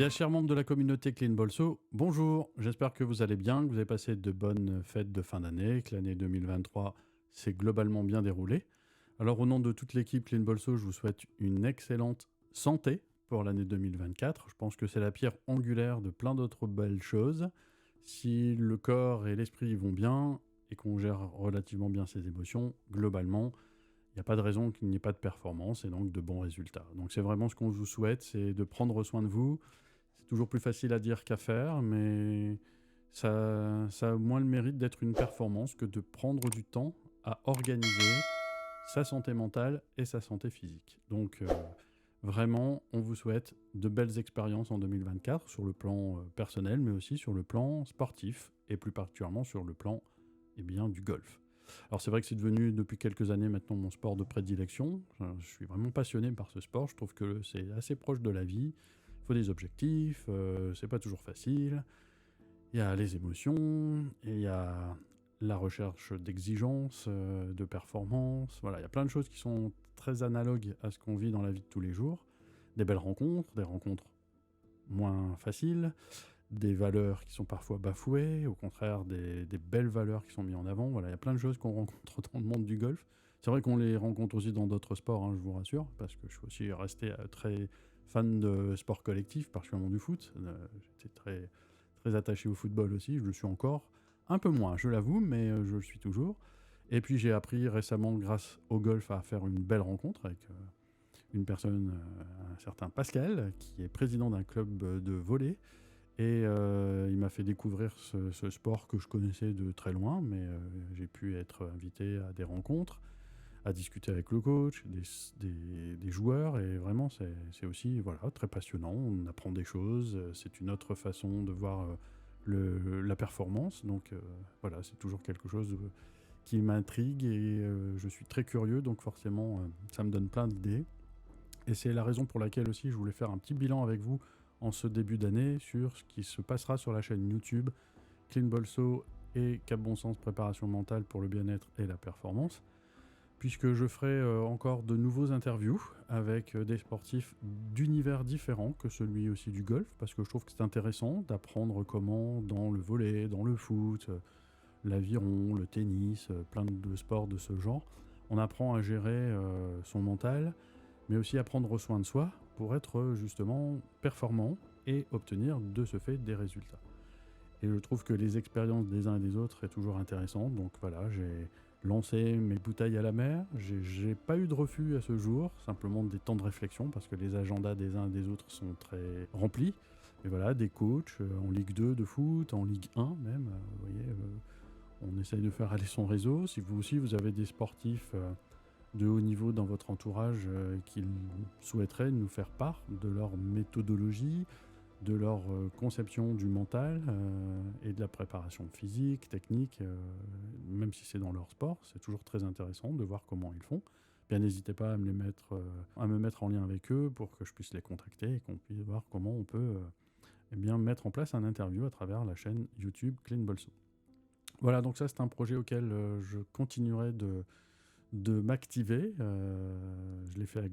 Bien, chers membres de la communauté Clean Bolso, bonjour, j'espère que vous allez bien, que vous avez passé de bonnes fêtes de fin d'année, que l'année 2023 s'est globalement bien déroulée. Alors au nom de toute l'équipe Clean Bolso, je vous souhaite une excellente santé pour l'année 2024. Je pense que c'est la pierre angulaire de plein d'autres belles choses. Si le corps et l'esprit vont bien et qu'on gère relativement bien ses émotions, globalement, il n'y a pas de raison qu'il n'y ait pas de performance et donc de bons résultats. Donc c'est vraiment ce qu'on vous souhaite, c'est de prendre soin de vous. C'est toujours plus facile à dire qu'à faire, mais ça a moins le mérite d'être une performance que de prendre du temps à organiser sa santé mentale et sa santé physique. Donc vraiment, on vous souhaite de belles expériences en 2024 sur le plan personnel, mais aussi sur le plan sportif et plus particulièrement sur le plan du golf. Alors c'est vrai que c'est devenu depuis quelques années maintenant mon sport de prédilection. Je suis vraiment passionné par ce sport, je trouve que c'est assez proche de la vie. Il faut des objectifs, c'est pas toujours facile. Il y a les émotions, et il y a la recherche d'exigence, de performance. Voilà, il y a plein de choses qui sont très analogues à ce qu'on vit dans la vie de tous les jours. Des belles rencontres, des rencontres moins faciles, des valeurs qui sont parfois bafouées, au contraire des belles valeurs qui sont mises en avant. Voilà, il y a plein de choses qu'on rencontre dans le monde du golf. C'est vrai qu'on les rencontre aussi dans d'autres sports, hein, je vous rassure, parce que je suis aussi resté très fan de sport collectif, particulièrement du foot. J'étais très, très attaché au football aussi, je le suis encore. Un peu moins, je l'avoue, mais je le suis toujours. Et puis j'ai appris récemment, grâce au golf, à faire une belle rencontre avec une personne, un certain Pascal, qui est président d'un club de volley. Et il m'a fait découvrir ce sport que je connaissais de très loin, mais j'ai pu être invité à des rencontres, à discuter avec le coach, des joueurs, et vraiment c'est aussi très passionnant, on apprend des choses, c'est une autre façon de voir la performance, donc voilà, c'est toujours quelque chose qui m'intrigue et je suis très curieux, donc forcément ça me donne plein d'idées. Et c'est la raison pour laquelle aussi je voulais faire un petit bilan avec vous en ce début d'année sur ce qui se passera sur la chaîne YouTube Clean Bolso et Cap Bon Sens Préparation Mentale pour le bien-être et la performance, puisque je ferai encore de nouveaux interviews avec des sportifs d'univers différents que celui aussi du golf, parce que je trouve que c'est intéressant d'apprendre comment dans le volley, dans le foot, l'aviron, le tennis, plein de sports de ce genre, on apprend à gérer son mental, mais aussi à prendre soin de soi pour être justement performant et obtenir de ce fait des résultats. Et je trouve que les expériences des uns et des autres est toujours intéressante, donc voilà, j'ai lancé mes bouteilles à la mer, j'ai pas eu de refus à ce jour, simplement des temps de réflexion, parce que les agendas des uns et des autres sont très remplis, et voilà, des coachs en Ligue 2 de foot, en Ligue 1 même, vous voyez, on essaye de faire aller son réseau. Si vous aussi vous avez des sportifs de haut niveau dans votre entourage qui souhaiteraient nous faire part de leur méthodologie, de leur conception du mental et de la préparation physique, technique, même si c'est dans leur sport, c'est toujours très intéressant de voir comment ils font. Bien, n'hésitez pas à me mettre en lien avec eux pour que je puisse les contacter et qu'on puisse voir comment on peut mettre en place un interview à travers la chaîne YouTube Clean Bolso. Voilà, donc ça c'est un projet auquel je continuerai de m'activer. Je l'ai fait avec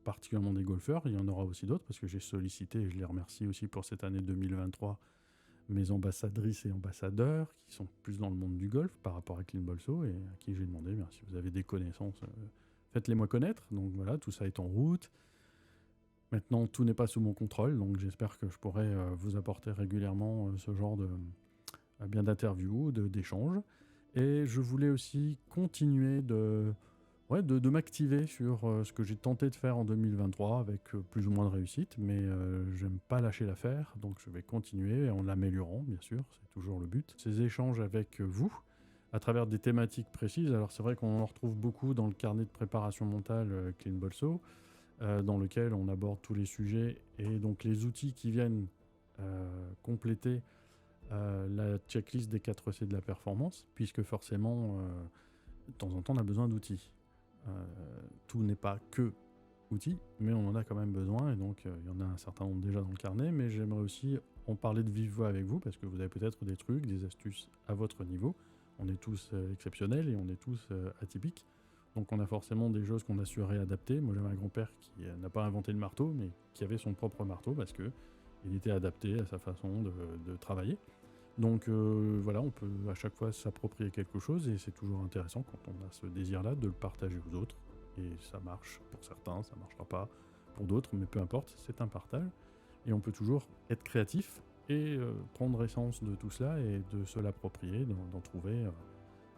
particulièrement des golfeurs, il y en aura aussi d'autres parce que j'ai sollicité, et je les remercie aussi pour cette année 2023, mes ambassadrices et ambassadeurs qui sont plus dans le monde du golf par rapport à Clean Bolso et à qui j'ai demandé si vous avez des connaissances, faites-les moi connaître. Donc voilà, tout ça est en route. Maintenant, tout n'est pas sous mon contrôle, donc j'espère que je pourrai vous apporter régulièrement ce genre d'interviews, d'échanges. Et je voulais aussi continuer de m'activer sur ce que j'ai tenté de faire en 2023 avec plus ou moins de réussite, mais j'aime pas lâcher l'affaire, donc je vais continuer en l'améliorant, bien sûr, c'est toujours le but. Ces échanges avec vous, à travers des thématiques précises, alors c'est vrai qu'on en retrouve beaucoup dans le carnet de préparation mentale Clean Bolso, dans lequel on aborde tous les sujets, et donc les outils qui viennent compléter la checklist des 4 C de la performance, puisque forcément, de temps en temps, on a besoin d'outils. Tout n'est pas que outils, mais on en a quand même besoin, et donc il y en a un certain nombre déjà dans le carnet, mais j'aimerais aussi en parler de vive voix avec vous, parce que vous avez peut-être des trucs, des astuces à votre niveau. On est tous exceptionnels et on est tous atypiques, donc on a forcément des choses qu'on a su réadapter. Moi j'avais un grand-père qui n'a pas inventé le marteau, mais qui avait son propre marteau, parce que il était adapté à sa façon de travailler. Donc voilà, on peut à chaque fois s'approprier quelque chose et c'est toujours intéressant quand on a ce désir-là de le partager aux autres. Et ça marche pour certains, ça ne marchera pas pour d'autres, mais peu importe, c'est un partage. Et on peut toujours être créatif et prendre essence de tout cela et de se l'approprier, d'en trouver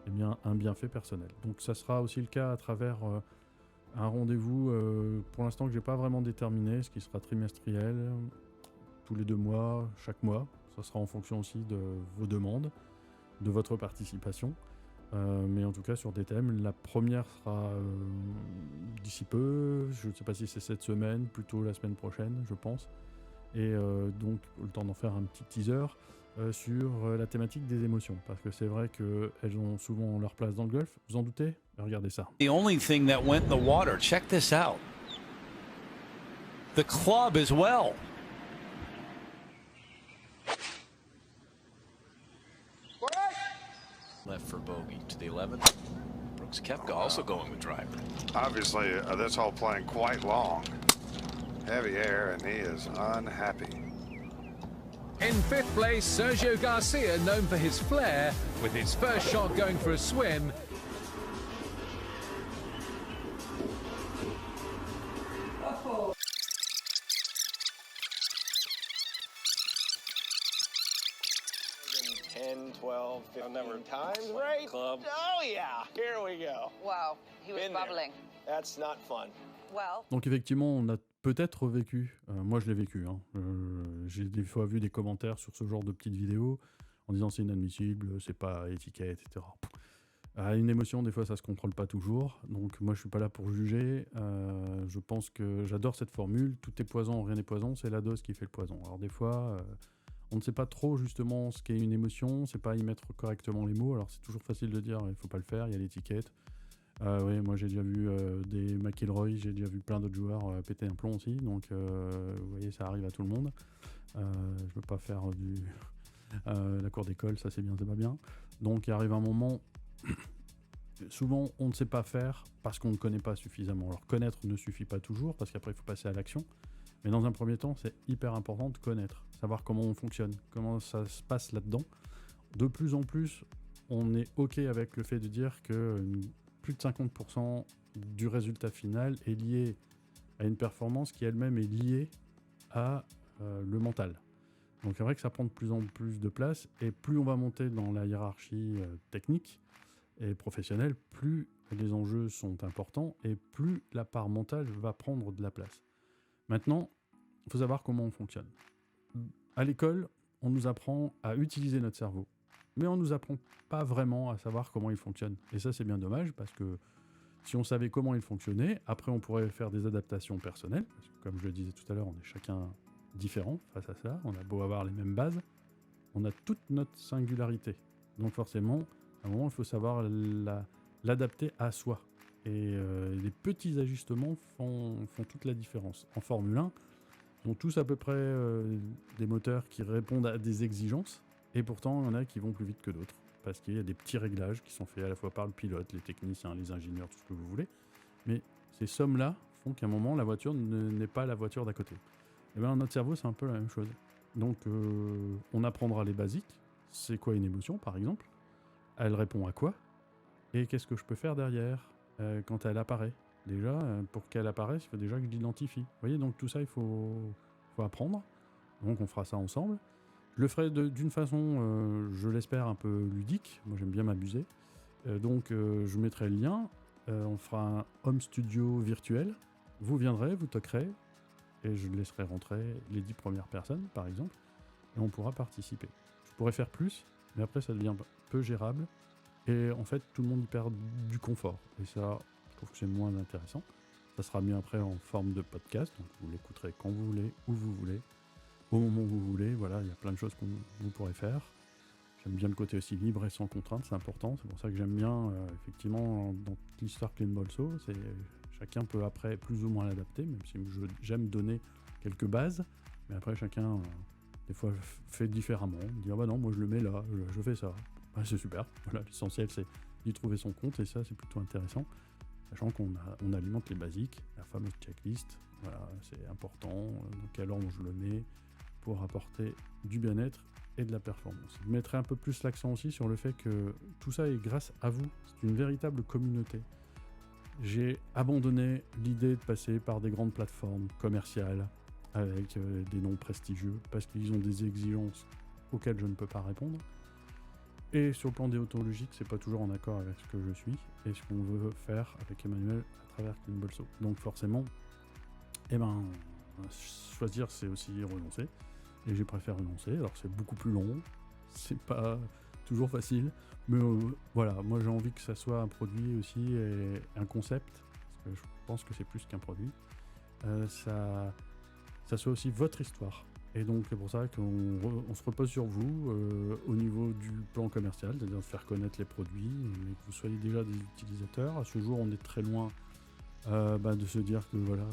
eh bien, un bienfait personnel. Donc ça sera aussi le cas à travers un rendez-vous, pour l'instant que j'ai pas vraiment déterminé, ce qui sera trimestriel, tous les 2 mois, chaque mois. Ça sera en fonction aussi de vos demandes, de votre participation. Mais en tout cas sur des thèmes, la première sera d'ici peu, je ne sais pas si c'est cette semaine, plutôt la semaine prochaine je pense. Et donc le temps d'en faire un petit teaser sur la thématique des émotions, parce que c'est vrai qu'elles ont souvent leur place dans le golf, vous en doutez? Regardez ça. The only thing that went in the water, check this out. The club as well. Left for bogey to the 11th. Brooks Koepka also going with driver. Obviously, this hole playing quite long. Heavy air, and he is unhappy. In 5th place, Sergio Garcia, known for his flair, with his first shot going for a swim. Oh. 10, 12, 15 number of times, right? Club. Oh yeah, here we go. Wow, he was Been there. bubbling. That's not fun. Well, Donc effectivement, on a peut-être vécu, moi je l'ai vécu, hein. J'ai des fois vu des commentaires sur ce genre de petites vidéos en disant c'est inadmissible, c'est pas étiquette, etc. Une émotion, des fois ça se contrôle pas toujours, donc moi je suis pas là pour juger. Je pense que j'adore cette formule, tout est poison, rien n'est poison, c'est la dose qui fait le poison. Alors des fois, on ne sait pas trop justement ce qu'est une émotion, c'est pas y mettre correctement les mots, alors c'est toujours facile de dire il faut pas le faire, il y a l'étiquette. Oui, moi j'ai déjà vu des McIlroy, j'ai déjà vu plein d'autres joueurs péter un plomb aussi, donc vous voyez, ça arrive à tout le monde. Je veux pas faire la cour d'école, ça c'est bien, c'est pas bien. Donc il arrive un moment, souvent on ne sait pas faire parce qu'on ne connaît pas suffisamment. Alors connaître ne suffit pas toujours, parce qu'après il faut passer à l'action. Mais dans un premier temps, c'est hyper important de connaître, savoir comment on fonctionne, comment ça se passe là-dedans. De plus en plus, on est OK avec le fait de dire que plus de 50% du résultat final est lié à une performance qui elle-même est liée à le mental. Donc c'est vrai que ça prend de plus en plus de place, et plus on va monter dans la hiérarchie technique et professionnelle, plus les enjeux sont importants et plus la part mentale va prendre de la place. Maintenant, il faut savoir comment on fonctionne. À l'école, on nous apprend à utiliser notre cerveau, mais on ne nous apprend pas vraiment à savoir comment il fonctionne. Et ça, c'est bien dommage, parce que si on savait comment il fonctionnait, après on pourrait faire des adaptations personnelles, parce que comme je le disais tout à l'heure, on est chacun différent face à ça, on a beau avoir les mêmes bases, on a toute notre singularité. Donc forcément, à un moment, il faut savoir l'adapter à soi. Et les petits ajustements font toute la différence. En Formule 1, ils ont tous à peu près des moteurs qui répondent à des exigences, et pourtant il y en a qui vont plus vite que d'autres, parce qu'il y a des petits réglages qui sont faits à la fois par le pilote, les techniciens, les ingénieurs, tout ce que vous voulez. Mais ces sommes-là font qu'à un moment, la voiture n'est pas la voiture d'à côté. Et bien notre cerveau, c'est un peu la même chose. Donc on apprendra les basiques. C'est quoi une émotion, par exemple? Elle répond à quoi? Et qu'est-ce que je peux faire derrière quand elle apparaît? Déjà, pour qu'elle apparaisse, il faut déjà que je l'identifie. Vous voyez, donc tout ça, il faut apprendre. Donc on fera ça ensemble. Je le ferai d'une façon, je l'espère, un peu ludique. Moi, j'aime bien m'amuser. Donc je mettrai le lien. On fera un home studio virtuel. Vous viendrez, vous toquerez, et je laisserai rentrer les 10 premières personnes, par exemple, et on pourra participer. Je pourrais faire plus, mais après, ça devient peu gérable. Et en fait, tout le monde y perd du confort. Et ça, je trouve que c'est moins intéressant. Ça sera mieux après en forme de podcast. Donc vous l'écouterez quand vous voulez, où vous voulez, au moment où vous voulez. Voilà, il y a plein de choses que vous pourrez faire. J'aime bien le côté aussi libre et sans contrainte, c'est important. C'est pour ça que j'aime bien, effectivement, dans l'histoire Clean Bolso, chacun peut après plus ou moins l'adapter, même si j'aime donner quelques bases. Mais après, chacun, des fois, fait différemment. Il dit, ah bah non, moi je le mets là, je fais ça. Bah, c'est super. Voilà, l'essentiel, c'est d'y trouver son compte, et ça, c'est plutôt intéressant. Sachant qu'on alimente les basiques, la fameuse checklist, voilà, c'est important, dans quel ordre je le mets, pour apporter du bien-être et de la performance. Je mettrai un peu plus l'accent aussi sur le fait que tout ça est grâce à vous. C'est une véritable communauté. J'ai abandonné l'idée de passer par des grandes plateformes commerciales avec des noms prestigieux parce qu'ils ont des exigences auxquelles je ne peux pas répondre. Et sur le plan déontologique, c'est pas toujours en accord avec ce que je suis et ce qu'on veut faire avec Emmanuel à travers Clean Bolso. Donc forcément, choisir c'est aussi renoncer. Et j'ai préféré renoncer. Alors c'est beaucoup plus long, c'est pas toujours facile, mais voilà, moi j'ai envie que ça soit un produit aussi et un concept, parce que je pense que c'est plus qu'un produit. Ça soit aussi votre histoire. Et donc c'est pour ça qu'on se repose sur vous au niveau du plan commercial, c'est-à-dire de faire connaître les produits, mais que vous soyez déjà des utilisateurs. À ce jour, on est très loin de se dire que voilà,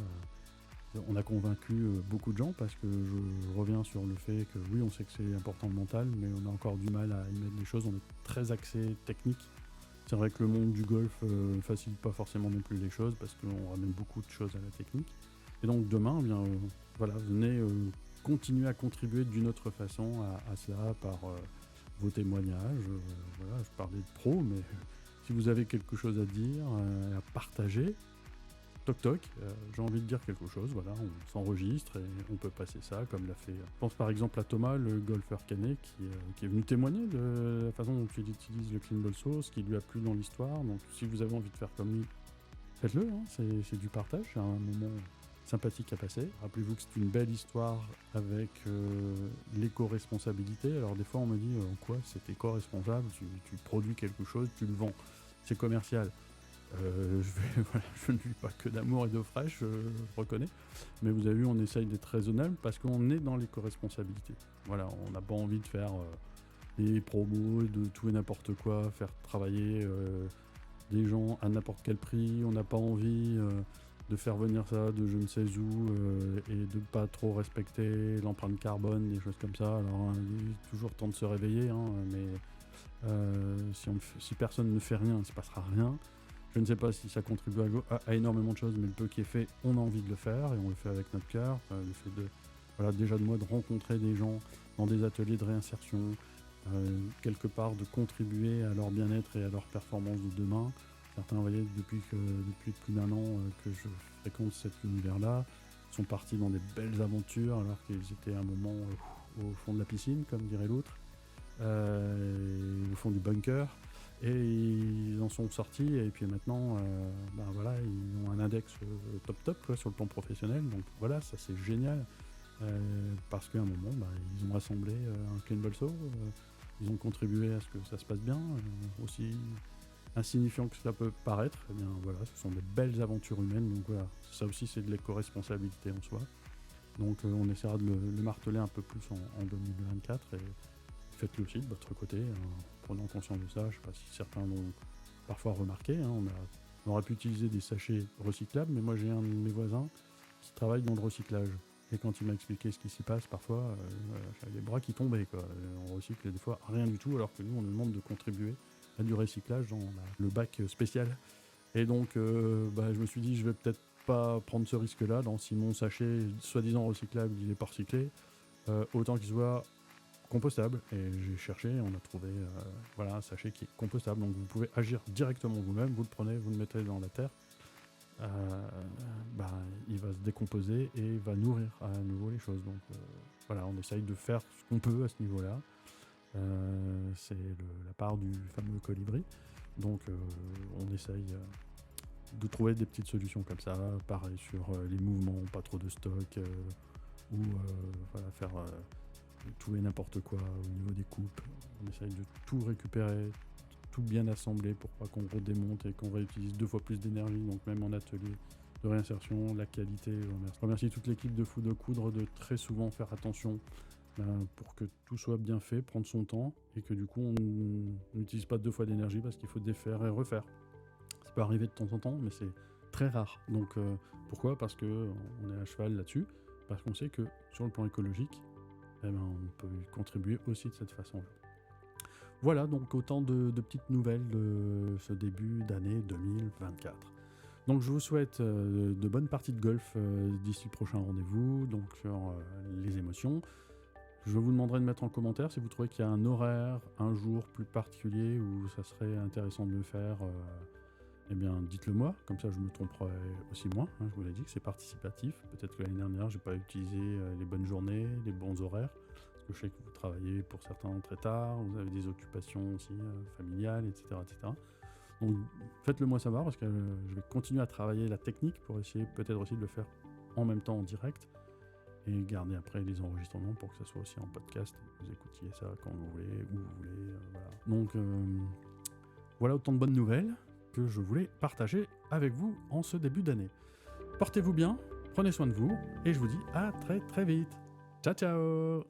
on a convaincu beaucoup de gens, parce que je reviens sur le fait que oui, on sait que c'est important le mental, mais on a encore du mal à y mettre des choses, on est très axé technique. C'est vrai que le monde du golf ne facilite pas forcément non plus les choses, parce qu'on ramène beaucoup de choses à la technique. Et donc demain, venez continuer à contribuer d'une autre façon à cela par vos témoignages. Je parlais de pro, mais si vous avez quelque chose à dire, à partager, toc toc, j'ai envie de dire quelque chose, voilà, on s'enregistre et on peut passer ça comme l'a fait. Je pense par exemple à Thomas, le golfeur canet, qui est venu témoigner de la façon dont il utilise le Clean Bolso, ce qui lui a plu dans l'histoire. Donc si vous avez envie de faire comme lui, faites-le, hein, c'est du partage, c'est un moment sympathique à passer. Rappelez-vous que c'est une belle histoire avec l'éco-responsabilité. Alors des fois on me dit en quoi c'est éco-responsable, tu produis quelque chose, tu le vends, c'est commercial. Je ne vis pas que d'amour et d'eau fraîche, je reconnais. Mais vous avez vu, on essaye d'être raisonnable parce qu'on est dans l'éco-responsabilité. Voilà, on n'a pas envie de faire des promos, de tout et n'importe quoi, faire travailler des gens à n'importe quel prix. On n'a pas envie de faire venir ça de je ne sais où et de pas trop respecter l'empreinte carbone, des choses comme ça. Alors, il est toujours temps de se réveiller, hein, mais si personne ne fait rien, il ne se passera rien. Je ne sais pas si ça contribue à énormément de choses, mais le peu qui est fait, on a envie de le faire et on le fait avec notre cœur. Le fait déjà de moi de rencontrer des gens dans des ateliers de réinsertion, quelque part de contribuer à leur bien-être et à leur performance de demain. Certains, vous voyez, depuis plus d'un an que je fréquente cet univers-là, sont partis dans des belles aventures alors qu'ils étaient à un moment au fond de la piscine, comme dirait l'autre, au fond du bunker. Et ils en sont sortis, et puis maintenant, ils ont un index top quoi, sur le plan professionnel. Donc voilà, ça c'est génial, parce qu'à un moment, ils ont rassemblé un Clean Bolso, ils ont contribué à ce que ça se passe bien, aussi insignifiant que cela peut paraître. Eh bien voilà, ce sont des belles aventures humaines, donc voilà, ça aussi c'est de l'éco-responsabilité en soi. Donc on essaiera de le marteler un peu plus en 2024, et faites-le aussi de votre côté, prenant conscience de ça. Je ne sais pas si certains l'ont parfois remarqué, hein, on aurait pu utiliser des sachets recyclables, mais moi j'ai un de mes voisins qui travaille dans le recyclage. Et quand il m'a expliqué ce qui s'y passe, parfois, j'avais les bras qui tombaient, quoi. On recycle des fois rien du tout, alors que nous on nous demande de contribuer à du recyclage dans le bac spécial. Et donc je me suis dit, je vais peut-être pas prendre ce risque-là, si mon sachet soi-disant recyclable, il n'est pas recyclé, autant qu'il soit compostable. Et j'ai cherché, on a trouvé un sachet qui est compostable, donc vous pouvez agir directement vous-même, vous le prenez, vous le mettez dans la terre, il va se décomposer et va nourrir à nouveau les choses. Donc on essaye de faire ce qu'on peut à ce niveau-là. C'est la part du fameux colibri, donc on essaye de trouver des petites solutions comme ça, pareil sur les mouvements, pas trop de stock, faire tout et n'importe quoi au niveau des coupes. On essaye de tout récupérer, tout bien assembler pour pas qu'on redémonte et qu'on réutilise 2 fois plus d'énergie. Donc même en atelier de réinsertion, la qualité. Je remercie toute l'équipe de Fou de Coudre de très souvent faire attention pour que tout soit bien fait, prendre son temps, et que du coup on n'utilise pas 2 fois d'énergie parce qu'il faut défaire et refaire. Ça peut arriver de temps en temps, mais c'est très rare. Donc pourquoi ? Parce qu'on est à cheval là-dessus, parce qu'on sait que sur le plan écologique, on peut contribuer aussi de cette façon-là. Voilà, donc autant de petites nouvelles de ce début d'année 2024. Donc je vous souhaite de bonnes parties de golf d'ici le prochain rendez-vous, donc sur les émotions. Je vous demanderai de mettre en commentaire si vous trouvez qu'il y a un horaire, un jour plus particulier où ça serait intéressant de le faire. Eh bien, dites-le moi, comme ça je me tromperai aussi moins. Hein, je vous l'ai dit que c'est participatif. Peut-être que l'année dernière, j'ai pas utilisé les bonnes journées, les bons horaires. Parce que je sais que vous travaillez pour certains très tard, vous avez des occupations aussi familiales, etc., etc. Donc faites-le moi savoir parce que je vais continuer à travailler la technique pour essayer peut-être aussi de le faire en même temps en direct et garder après les enregistrements pour que ça soit aussi en podcast. Vous écoutiez ça quand vous voulez, où vous voulez. Voilà. Donc voilà autant de bonnes nouvelles que je voulais partager avec vous en ce début d'année. Portez-vous bien, prenez soin de vous et je vous dis à très très vite. Ciao ciao.